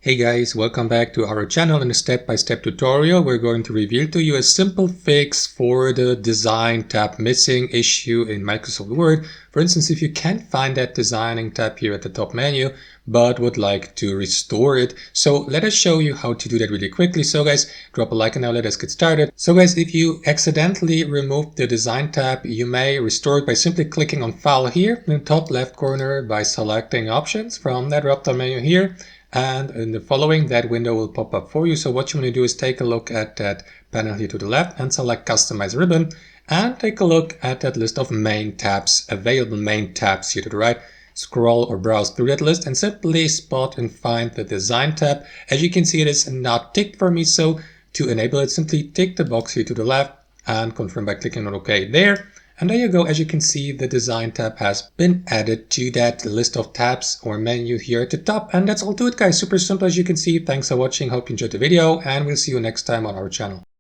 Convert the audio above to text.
Hey guys, welcome back to our channel. In a step-by-step tutorial, we're going to reveal to you a simple fix for the design tab missing issue in Microsoft Word. For instance, if you can't find that designing tab here at the top menu, but would like to restore it. So let us show you how to do that really quickly. So guys, drop a like and now let us get started. So guys, if you accidentally removed the design tab, you may restore it by simply clicking on File here in the top left corner by selecting Options from that drop-down menu here. And in the following, that window will pop up for you. So what you want to do is take a look at that panel here to the left and select Customize Ribbon and take a look at that list of main tabs, available main tabs here to the right. Scroll or browse through that list and simply spot and find the Design tab. As you can see, it is not ticked for me. So to enable it, simply tick the box here to the left and confirm by clicking on OK there. And there you go. As you can see, the Design tab has been added to that list of tabs or menu here at the top. And that's all to it, guys. Super simple, as you can see. Thanks for watching. Hope you enjoyed the video, and we'll see you next time on our channel.